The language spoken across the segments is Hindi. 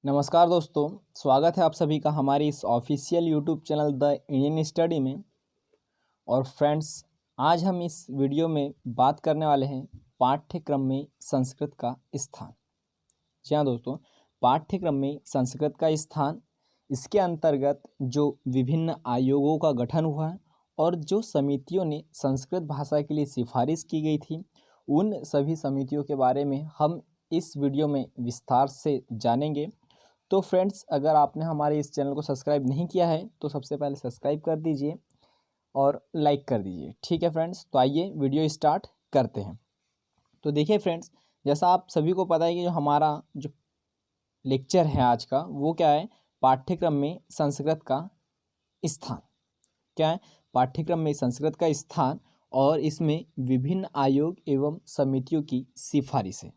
नमस्कार दोस्तों, स्वागत है आप सभी का हमारी इस official YouTube channel the Indian study में। और फ्रेंड्स, आज हम इस वीडियो में बात करने वाले हैं पाठ्यक्रम में संस्कृत का स्थान। जी हाँ दोस्तों, पाठ्यक्रम में संस्कृत का स्थान, इसके अंतर्गत जो विभिन्न आयोगों का गठन हुआ है और जो समितियों ने संस्कृत भाषा के लिए सिफारिश की गई थी, उन सभी समितियों के बारे में हम इस वीडियो में विस्तार से जानेंगे। तो फ्रेंड्स, अगर आपने हमारे इस चैनल को सब्सक्राइब नहीं किया है तो सबसे पहले सब्सक्राइब कर दीजिए और लाइक कर दीजिए। ठीक है फ्रेंड्स, तो आइए वीडियो स्टार्ट करते हैं। तो देखिए फ्रेंड्स, जैसा आप सभी को पता है कि जो हमारा जो लेक्चर है आज का, वो क्या है, पाठ्यक्रम में संस्कृत का स्थान। क्या है? पाठ्यक्रम में संस्कृत का स्थान और इसमें विभिन्न आयोग एवं समितियों की सिफारिश है।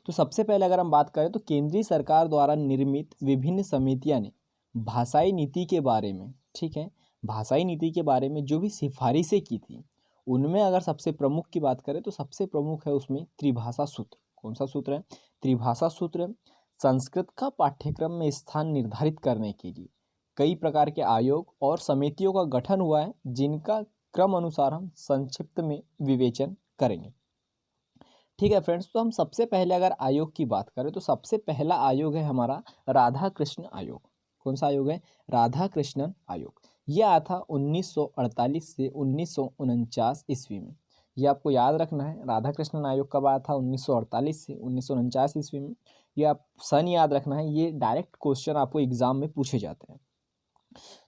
तो सबसे पहले अगर हम बात करें तो केंद्रीय सरकार द्वारा निर्मित विभिन्न समितियां ने भाषाई नीति के बारे में, ठीक है, भाषाई नीति के बारे में जो भी सिफारिशें की थी, उनमें अगर सबसे प्रमुख की बात करें तो सबसे प्रमुख है उसमें त्रिभाषा सूत्र। कौन सा सूत्र है? त्रिभाषा सूत्र। संस्कृत का पाठ्यक्रम में स्थान निर्धारित करने के लिए कई प्रकार के आयोग और समितियों का गठन हुआ है, जिनका क्रम अनुसार हम संक्षिप्त में विवेचन करेंगे। ठीक है फ्रेंड्स, तो हम सबसे पहले अगर आयोग की बात करें तो सबसे पहला आयोग है हमारा राधा कृष्ण आयोग। कौन सा आयोग है? राधा कृष्णन आयोग। यह आया था 1948 से 1949 ईस्वी में। ये आपको याद रखना है, राधा कृष्णन आयोग कब आया था? 1948 से 1949 ईस्वी में। ये आप सन याद रखना है, ये डायरेक्ट क्वेश्चन आपको एग्जाम में पूछे जाते हैं।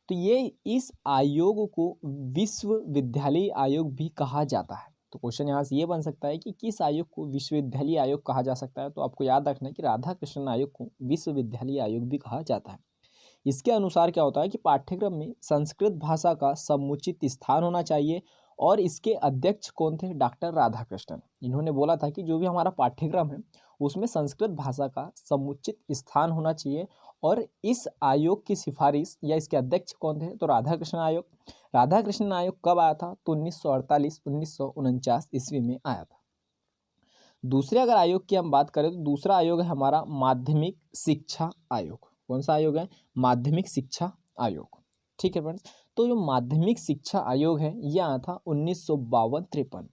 तो ये इस आयोग को विश्वविद्यालय आयोग भी कहा जाता है। तो क्वेश्चन यहाँ से ये बन सकता है कि किस आयोग को विश्वविद्यालय आयोग कहा जा सकता है? तो आपको याद रखना है कि राधा कृष्णन आयोग को विश्वविद्यालय आयोग भी कहा जाता है। इसके अनुसार क्या होता है कि पाठ्यक्रम में संस्कृत भाषा का समुचित स्थान होना चाहिए और इसके अध्यक्ष कौन थे? डॉक्टर राधाकृष्णन। इन्होंने बोला था कि जो भी हमारा पाठ्यक्रम है उसमें संस्कृत भाषा का समुचित स्थान होना चाहिए और इस आयोग की सिफारिश या इसके अध्यक्ष कौन थे? तो राधाकृष्णन आयोग। राधाकृष्णन आयोग कब आया था? तो 1948-1949 ईस्वी में आया था। दूसरे अगर आयोग की हम बात करें तो दूसरा आयोग है हमारा माध्यमिक शिक्षा आयोग। कौन सा आयोग है? माध्यमिक शिक्षा आयोग। ठीक है फ्रेंड्स, तो जो माध्यमिक शिक्षा आयोग है यह आया था 1952-53।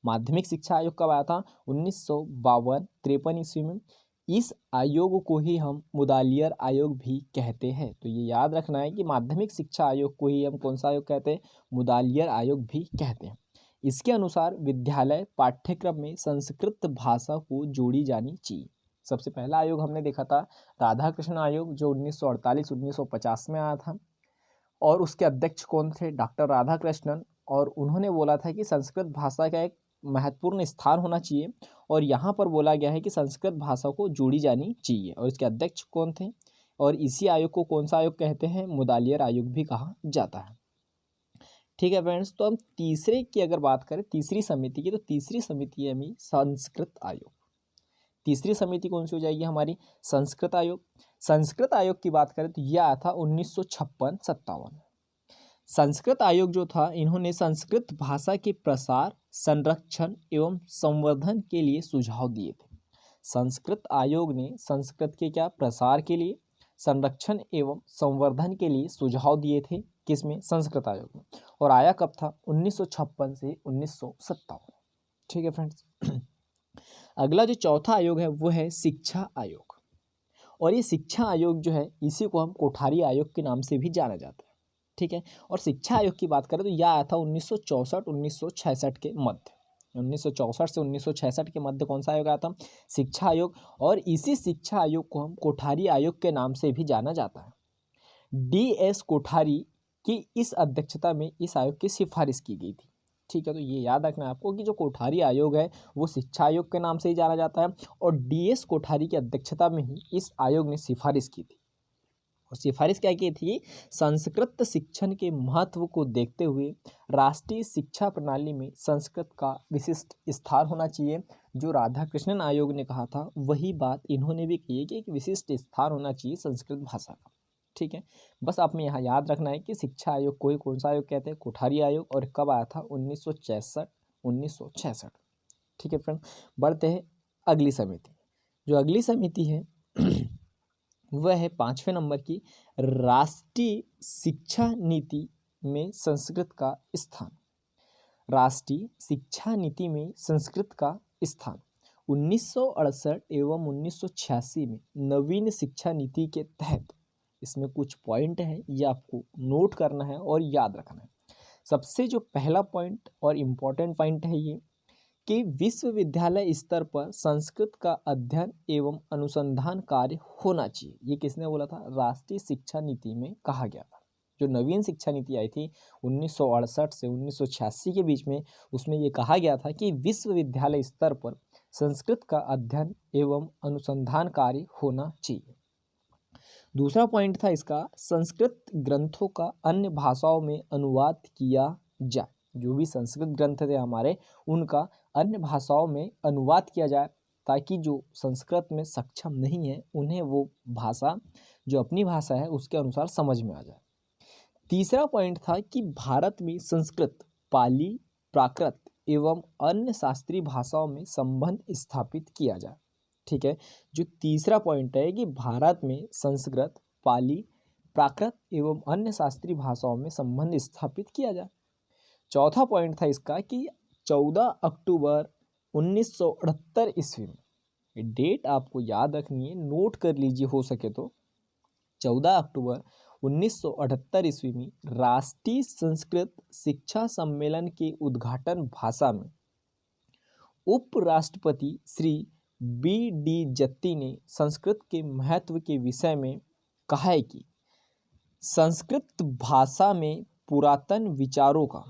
माध्यमिक शिक्षा आयोग कब आया था? 1952-53 ईस्वी में। इस आयोग को ही हम मुदालियर आयोग भी कहते हैं। तो ये याद रखना है कि माध्यमिक शिक्षा आयोग को ही हम कौन सा आयोग कहते हैं? मुदालियर आयोग भी कहते हैं। इसके अनुसार विद्यालय पाठ्यक्रम में संस्कृत भाषा को जोड़ी जानी चाहिए। सबसे पहला आयोग हमने देखा था राधाकृष्ण आयोग, जो 1948-1950 में आया था और उसके अध्यक्ष कौन थे? डॉक्टर राधाकृष्णन। और उन्होंने बोला था कि संस्कृत भाषा का एक महत्वपूर्ण स्थान होना चाहिए और यहाँ पर बोला गया है कि संस्कृत भाषा को जोड़ी जानी चाहिए। और इसके अध्यक्ष कौन थे? और इसी आयोग को कौन सा आयोग कहते हैं? मुदालियर आयोग भी कहा जाता है। ठीक है फ्रेंड्स, तो हम तीसरे की अगर बात करें, तीसरी समिति की, तो तीसरी समिति है हमारी संस्कृत आयोग। तीसरी समिति कौन सी हो जाएगी हमारी? संस्कृत आयोग। संस्कृत आयोग की बात करें तो यह आया था 1956-57। संस्कृत आयोग जो था, इन्होंने संस्कृत भाषा के प्रसार, संरक्षण एवं संवर्धन के लिए सुझाव दिए थे। संस्कृत आयोग ने संस्कृत के क्या प्रसार के लिए, संरक्षण एवं संवर्धन के लिए सुझाव दिए थे। किसमें? संस्कृत आयोग में। और आया कब था? 1956 से 1957। ठीक है फ्रेंड्स। अगला जो चौथा आयोग है वो है शिक्षा आयोग। और ये शिक्षा आयोग जो है, इसी को हम कोठारी आयोग के नाम से भी जाना जाता है। ठीक है। और शिक्षा आयोग की बात करें तो यह आया था 1964-1966 के मध्य। 1964 से 1966 के मध्य कौन सा आयोग आया था? शिक्षा आयोग। और इसी शिक्षा आयोग को हम कोठारी आयोग के नाम से भी जाना जाता है। DS कोठारी की इस अध्यक्षता में इस आयोग की सिफारिश की गई थी। ठीक है, तो ये याद रखना है आपको कि जो कोठारी आयोग है वो शिक्षा आयोग के नाम से ही जाना जाता है और DS कोठारी की अध्यक्षता में ही इस आयोग ने सिफारिश की थी। और सिफारिश क्या की थी? संस्कृत शिक्षण के महत्व को देखते हुए राष्ट्रीय शिक्षा प्रणाली में संस्कृत का विशिष्ट स्थान होना चाहिए। जो राधाकृष्णन आयोग ने कहा था वही बात इन्होंने भी की है कि एक विशिष्ट स्थान होना चाहिए संस्कृत भाषा का। ठीक है, बस आप में यहाँ याद रखना है कि शिक्षा आयोग को ही कौन सा आयोग कहते हैं? कोठारी आयोग। और कब आया था? 1966। ठीक है फ्रेंड, बढ़ते हैं अगली समिति। जो अगली समिति है वह है 5वें नंबर की राष्ट्रीय शिक्षा नीति में संस्कृत का स्थान। राष्ट्रीय शिक्षा नीति में संस्कृत का स्थान 1968 एवं 1986 में नवीन शिक्षा नीति के तहत, इसमें कुछ पॉइंट है, ये आपको नोट करना है और याद रखना है। सबसे जो पहला पॉइंट और इम्पोर्टेंट पॉइंट है ये कि विश्वविद्यालय स्तर पर संस्कृत का अध्ययन एवं अनुसंधान कार्य होना चाहिए। ये किसने बोला था? राष्ट्रीय शिक्षा नीति में कहा गया था। जो नवीन शिक्षा नीति आई थी 1968 से 1986 के बीच में, उसमें ये कहा गया था कि विश्वविद्यालय स्तर पर संस्कृत का अध्ययन एवं अनुसंधान कार्य होना चाहिए। दूसरा पॉइंट था इसका, संस्कृत ग्रंथों का अन्य भाषाओं में अनुवाद किया जाए। जो भी संस्कृत ग्रंथ थे हमारे, उनका अन्य भाषाओं में अनुवाद किया जाए, ताकि जो संस्कृत में सक्षम नहीं है उन्हें वो भाषा, जो अपनी भाषा है, उसके अनुसार समझ में आ जाए। तीसरा पॉइंट था कि भारत में संस्कृत, पाली, प्राकृत एवं अन्य शास्त्रीय भाषाओं में संबंध स्थापित किया जाए। ठीक है, जो तीसरा पॉइंट है कि भारत में संस्कृत, पाली, प्राकृत एवं अन्य शास्त्रीय भाषाओं में संबंध स्थापित किया जाए। चौथा पॉइंट था इसका कि 14 अक्टूबर 1968 ईस्वी में, ये डेट आपको याद रखनी है, नोट कर लीजिए हो सके तो। 14 अक्टूबर 1978 ईस्वी में राष्ट्रीय संस्कृत शिक्षा सम्मेलन के उद्घाटन भाषण में उपराष्ट्रपति श्री B.D. जत्ती ने संस्कृत के महत्व के विषय में कहा है कि संस्कृत भाषा में पुरातन विचारों का,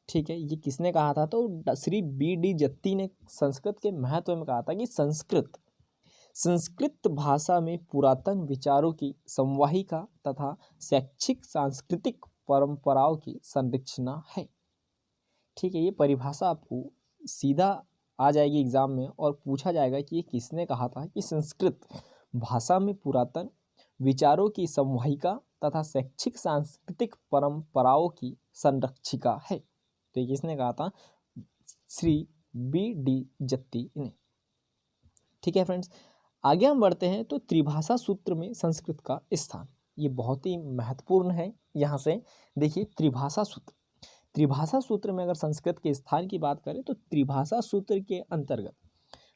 ठीक है, ये किसने कहा था? तो श्री B.D. जत्ती ने संस्कृत के महत्व में कहा था कि संस्कृत भाषा में पुरातन विचारों की संवाहिका तथा शैक्षिक सांस्कृतिक परंपराओं की संरचना है। ठीक है, ये परिभाषा आपको सीधा आ जाएगी एग्जाम में और पूछा जाएगा कि ये किसने कहा था कि संस्कृत भाषा में पुरातन विचारों की संवाहिका तथा शैक्षिक सांस्कृतिक परंपराओं की संरक्षिका है। तो ये किसने कहा था? श्री B.D. जत्ती ने। ठीक है फ्रेंड्स, आगे हम बढ़ते हैं तो त्रिभाषा सूत्र में संस्कृत का स्थान, ये बहुत ही महत्वपूर्ण है। यहाँ से देखिए, त्रिभाषा सूत्र में अगर संस्कृत के स्थान की बात करें तो त्रिभाषा सूत्र के अंतर्गत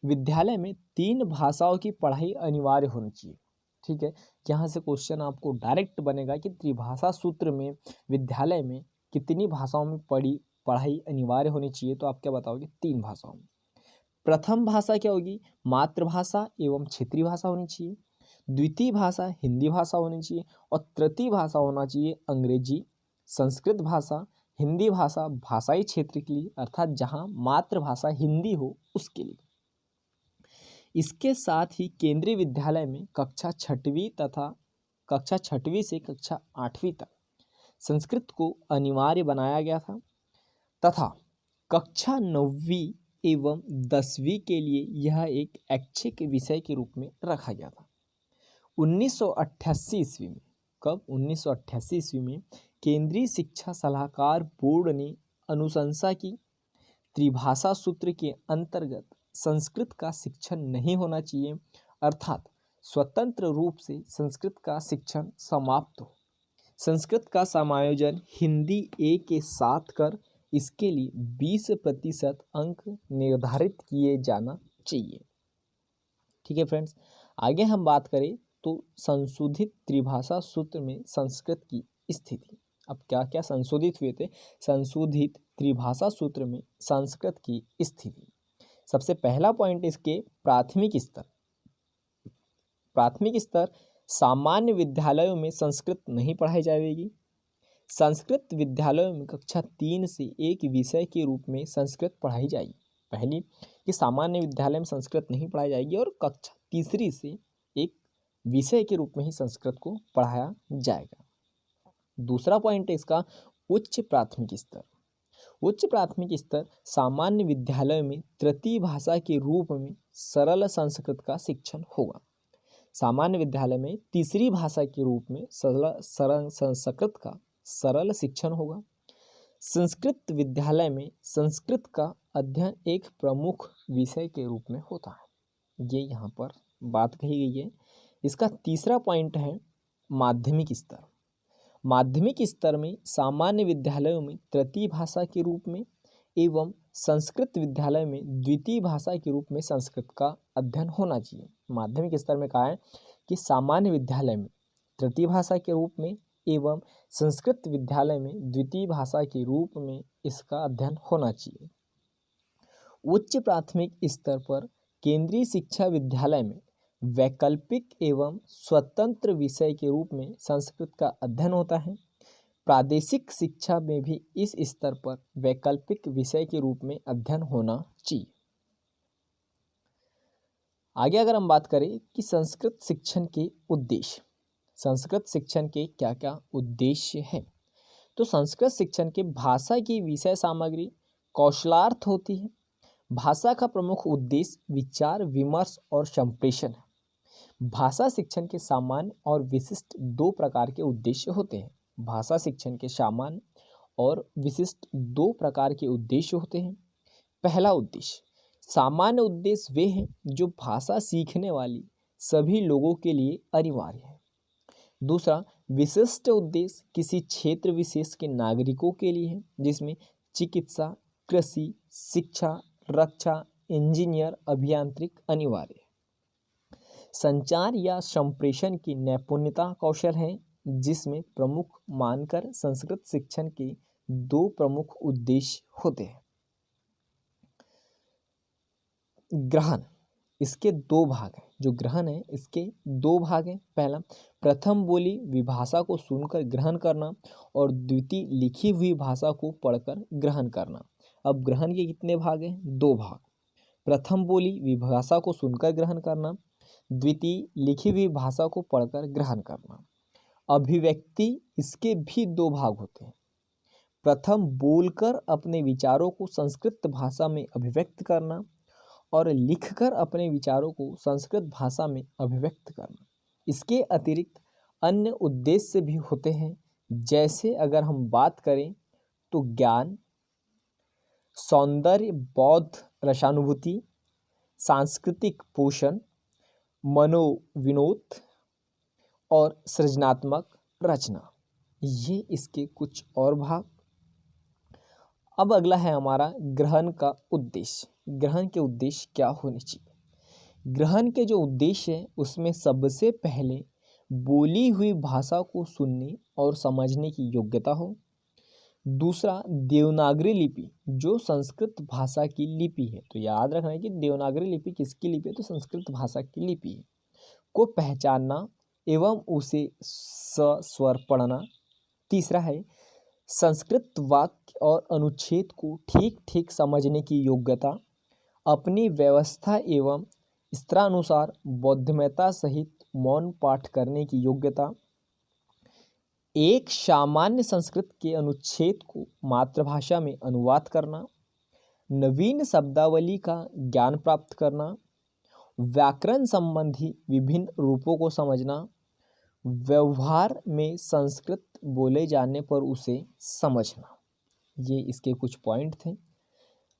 विद्यालय में 3 भाषाओं की पढ़ाई अनिवार्य होनी चाहिए। ठीक है, यहाँ से क्वेश्चन आपको डायरेक्ट बनेगा कि त्रिभाषा सूत्र में विद्यालय में कितनी भाषाओं में पढ़ाई अनिवार्य होनी चाहिए, तो आप क्या बताओगे? 3 भाषाओं में। प्रथम भाषा क्या होगी? मातृभाषा एवं क्षेत्रीय भाषा होनी चाहिए। द्वितीय भाषा हिंदी भाषा होनी चाहिए और तृतीय भाषा होना चाहिए अंग्रेजी। संस्कृत भाषा, हिंदी भाषा भाषाई क्षेत्र के लिए, अर्थात जहाँ मातृभाषा हिंदी हो उसके लिए। इसके साथ ही केंद्रीय विद्यालय में कक्षा 6वीं से कक्षा 8वीं तक संस्कृत को अनिवार्य बनाया गया था तथा कक्षा 9वीं एवं 10वीं के लिए यह एक ऐच्छिक विषय के रूप में रखा गया था। 1988 ईस्वी में, कब? 1988 ईस्वी में केंद्रीय शिक्षा सलाहकार बोर्ड ने अनुशंसा की त्रिभाषा सूत्र के अंतर्गत संस्कृत का शिक्षण नहीं होना चाहिए, अर्थात स्वतंत्र रूप से संस्कृत का शिक्षण समाप्त हो। संस्कृत का समायोजन हिंदी ए के साथ कर इसके लिए 20% अंक निर्धारित किए जाना चाहिए। ठीक है फ्रेंड्स, आगे हम बात करें तो संशोधित त्रिभाषा सूत्र में संस्कृत की स्थिति। अब क्या क्या संशोधित हुए थे संशोधित त्रिभाषा सूत्र में संस्कृत की स्थिति? सबसे पहला पॉइंट इसके प्राथमिक स्तर सामान्य विद्यालयों में संस्कृत नहीं पढ़ाई जाएगी। संस्कृत विद्यालयों में कक्षा 3 से एक विषय के रूप में संस्कृत पढ़ाई जाएगी। पहली कि सामान्य विद्यालय में संस्कृत नहीं पढ़ाई जाएगी और कक्षा 3 से एक विषय के रूप में ही संस्कृत को पढ़ाया जाएगा। दूसरा पॉइंट है इसका उच्च प्राथमिक स्तर सामान्य विद्यालय में तृतीय भाषा के रूप में सरल संस्कृत का शिक्षण होगा। सामान्य विद्यालय में तीसरी भाषा के रूप में सरल संस्कृत का सरल शिक्षण होगा। संस्कृत विद्यालय में संस्कृत का अध्ययन एक प्रमुख विषय के रूप में होता है। ये यहाँ पर बात कही गई है। इसका तीसरा पॉइंट है माध्यमिक स्तर। माध्यमिक स्तर में सामान्य विद्यालयों में तृतीय भाषा के रूप में एवं संस्कृत विद्यालय में द्वितीय भाषा के रूप में संस्कृत का अध्ययन होना चाहिए। माध्यमिक स्तर में कहा है कि सामान्य विद्यालय में तृतीय भाषा के रूप में एवं संस्कृत विद्यालय में द्वितीय भाषा के रूप में इसका अध्ययन होना चाहिए। उच्च प्राथमिक स्तर पर केंद्रीय शिक्षा विद्यालय में वैकल्पिक एवं स्वतंत्र विषय के रूप में संस्कृत का अध्ययन होता है। प्रादेशिक शिक्षा में भी इस स्तर पर वैकल्पिक विषय के रूप में अध्ययन होना चाहिए। आगे अगर हम बात करें कि संस्कृत शिक्षण के उद्देश्य, संस्कृत शिक्षण के क्या क्या उद्देश्य हैं, तो संस्कृत शिक्षण के भाषा की विषय सामग्री कौशलार्थ होती है। भाषा का प्रमुख उद्देश्य विचार विमर्श और संप्रेषण है। भाषा शिक्षण के सामान्य और विशिष्ट दो प्रकार के उद्देश्य होते हैं। भाषा शिक्षण के सामान्य और विशिष्ट दो प्रकार के उद्देश्य होते हैं। पहला उद्देश्य, सामान्य उद्देश्य वे हैं जो भाषा सीखने वाली सभी लोगों के लिए अनिवार्य है। दूसरा, विशिष्ट उद्देश्य किसी क्षेत्र विशेष के नागरिकों के लिए है, जिसमें चिकित्सा, कृषि, शिक्षा, रक्षा, इंजीनियर, अभियांत्रिक अनिवार्य है। संचार या संप्रेषण की नैपुण्यता कौशल है, जिसमें प्रमुख मानकर संस्कृत शिक्षण के दो प्रमुख उद्देश्य होते हैं। ग्रहण, इसके दो भाग हैं। जो ग्रहण है इसके दो भाग हैं। पहला, प्रथम बोली विभाषा को सुनकर ग्रहण करना और द्वितीय लिखी हुई भाषा को पढ़कर ग्रहण करना। अब ग्रहण के कितने भाग हैं? दो भाग। प्रथम बोली विभाषा को सुनकर ग्रहण करना, द्वितीय लिखी हुई भाषा को पढ़कर ग्रहण करना। अभिव्यक्ति, इसके भी दो भाग होते हैं। प्रथम, बोलकर अपने विचारों को संस्कृत भाषा में अभिव्यक्त करना और लिखकर अपने विचारों को संस्कृत भाषा में अभिव्यक्त करना। इसके अतिरिक्त अन्य उद्देश्य भी होते हैं, जैसे अगर हम बात करें तो ज्ञान, सौंदर्य, बौद्ध रसानुभूति, सांस्कृतिक पोषण, मनोविनोद और सृजनात्मक रचना, ये इसके कुछ और भाग। अब अगला है हमारा ग्रहण का उद्देश्य। ग्रहण के उद्देश्य क्या होने चाहिए? ग्रहण के जो उद्देश्य है उसमें सबसे पहले बोली हुई भाषा को सुनने और समझने की योग्यता हो। दूसरा, देवनागरी लिपि जो संस्कृत भाषा की लिपि है, तो याद रखना है कि देवनागरी लिपि किसकी लिपि है? तो संस्कृत भाषा की लिपि है, को पहचानना एवं उसे सस्वर पढ़ना। तीसरा है संस्कृत वाक्य और अनुच्छेद को ठीक ठीक समझने की योग्यता, अपनी व्यवस्था एवं स्तरानुसार बौद्धिमता सहित मौन पाठ करने की योग्यता, एक सामान्य संस्कृत के अनुच्छेद को मातृभाषा में अनुवाद करना, नवीन शब्दावली का ज्ञान प्राप्त करना, व्याकरण संबंधी विभिन्न रूपों को समझना, व्यवहार में संस्कृत बोले जाने पर उसे समझना। ये इसके कुछ पॉइंट थे।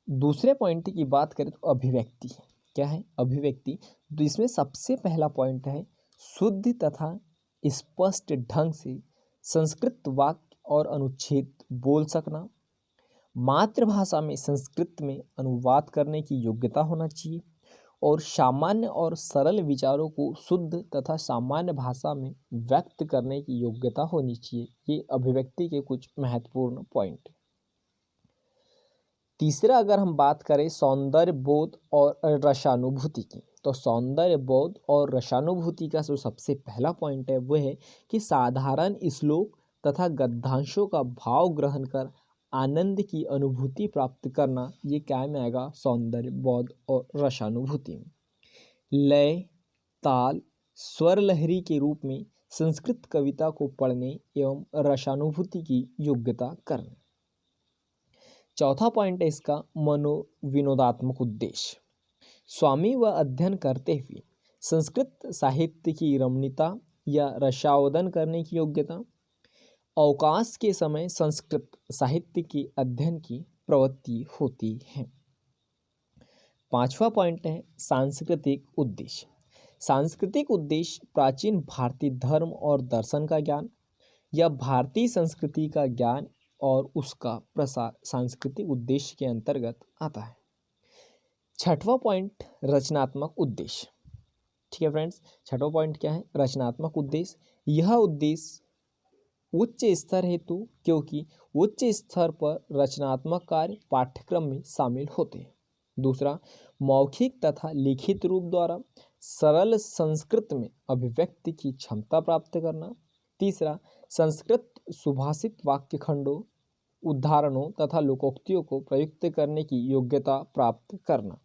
दूसरे पॉइंट की बात करें तो अभिव्यक्ति। क्या है अभिव्यक्ति? तो इसमें सबसे पहला पॉइंट है शुद्ध तथा स्पष्ट ढंग से संस्कृत वाक्य और अनुच्छेद बोल सकना, मातृभाषा में संस्कृत में अनुवाद करने की योग्यता होना चाहिए और सामान्य और सरल विचारों को शुद्ध तथा सामान्य भाषा में व्यक्त करने की योग्यता होनी चाहिए। ये अभिव्यक्ति के कुछ महत्वपूर्ण पॉइंट। तीसरा, अगर हम बात करें सौंदर्य बोध और रसानुभूति की, तो सौंदर्य बोध और रसानुभूति का जो सबसे पहला पॉइंट है वह है कि साधारण श्लोक तथा गद्यांशों का भाव ग्रहण कर आनंद की अनुभूति प्राप्त करना। ये क्या में आएगा? सौंदर्य बोध और रसानुभूति में। लय, ताल, स्वर लहरी के रूप में संस्कृत कविता को पढ़ने एवं रसानुभूति की योग्यता करना। चौथा पॉइंट है इसका मनोविनोदात्मक उद्देश्य। स्वामी व अध्ययन करते हुए संस्कृत साहित्य की रमणीयता या रसावदन करने की योग्यता, अवकाश के समय संस्कृत साहित्य के अध्ययन की प्रवृत्ति होती है। पांचवा पॉइंट है सांस्कृतिक उद्देश्य। सांस्कृतिक उद्देश्य प्राचीन भारतीय धर्म और दर्शन का ज्ञान या भारतीय संस्कृति का ज्ञान और उसका प्रसार सांस्कृतिक उद्देश्य के अंतर्गत आता है। छठवां पॉइंट रचनात्मक उद्देश्य। ठीक है फ्रेंड्स, छठवां पॉइंट क्या है? रचनात्मक उद्देश्य। यह उद्देश्य उच्च स्तर हेतु, क्योंकि उच्च स्तर पर रचनात्मक कार्य पाठ्यक्रम में शामिल होते हैं। दूसरा, मौखिक तथा लिखित रूप द्वारा सरल संस्कृत में अभिव्यक्ति की क्षमता प्राप्त करना। तीसरा, संस्कृत सुभाषित वाक्य खंडों, उदाहरणों तथा लोकोक्तियों को प्रयुक्त करने की योग्यता प्राप्त करना।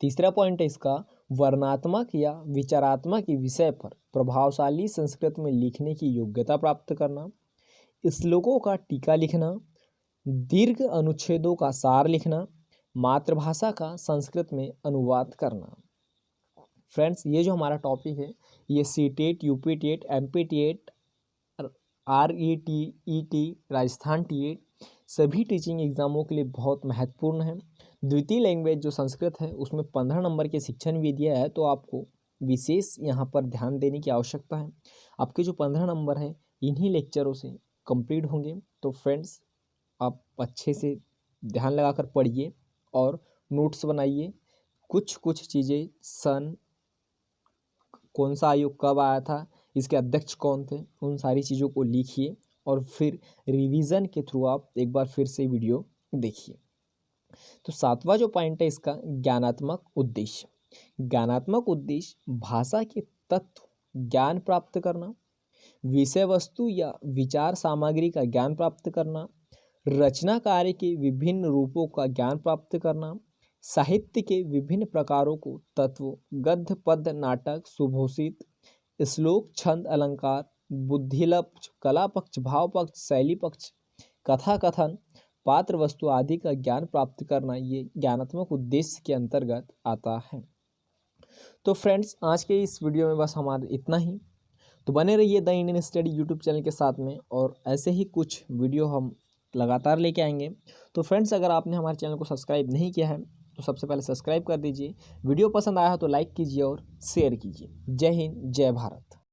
तीसरा पॉइंट है इसका, वर्णनात्मक या विचारात्मक विषय पर प्रभावशाली संस्कृत में लिखने की योग्यता प्राप्त करना। श्लोकों का टीका लिखना, दीर्घ अनुच्छेदों का सार लिखना, मातृभाषा का संस्कृत में अनुवाद करना। फ्रेंड्स, ये जो हमारा टॉपिक है ये CTET, UP TET, MP TET, RET, ET, Rajasthan TET सभी टीचिंग एग्जामों के लिए बहुत महत्वपूर्ण है। द्वितीय लैंग्वेज जो संस्कृत है उसमें 15 नंबर के शिक्षण भी दिया है, तो आपको विशेष यहाँ पर ध्यान देने की आवश्यकता है। आपके जो 15 नंबर हैं इन्हीं लेक्चरों से कंप्लीट होंगे। तो फ्रेंड्स, आप अच्छे से ध्यान लगाकर पढ़िए और नोट्स बनाइए। कुछ चीज़ें, सन, कौन सा आयोग कब आया था, इसके अध्यक्ष कौन थे, उन सारी चीज़ों को लिखिए और फिर रिवीजन के थ्रू आप एक बार फिर से वीडियो देखिए। तो सातवां जो पॉइंट है इसका, ज्ञानात्मक उद्देश्य। ज्ञानात्मक उद्देश्य भाषा के तत्व ज्ञान प्राप्त करना, विषय वस्तु या विचार सामग्री का ज्ञान प्राप्त करना, रचना कार्य के विभिन्न रूपों का ज्ञान प्राप्त करना, साहित्य के विभिन्न प्रकारों को तत्वों, गद्य, पद्य, नाटक, सुभूषित, श्लोक, छंद, अलंकार, बुद्धिलक्ष्य, कला पक्ष, भाव पक्ष, शैली पक्ष, कथा कथन, पात्र वस्तु आदि का ज्ञान प्राप्त करना, ये ज्ञानात्मक उद्देश्य के अंतर्गत आता है। तो फ्रेंड्स, आज के इस वीडियो में बस हमारा इतना ही। तो बने रहिए the Indian study YouTube channel के साथ में, और ऐसे ही कुछ वीडियो हम लगातार लेके आएंगे। तो फ्रेंड्स, अगर आपने हमारे चैनल को सब्सक्राइब नहीं किया है तो सबसे पहले सब्सक्राइब कर दीजिए। वीडियो पसंद आया हो तो लाइक कीजिए और शेयर कीजिए। जय हिंद, जय भारत।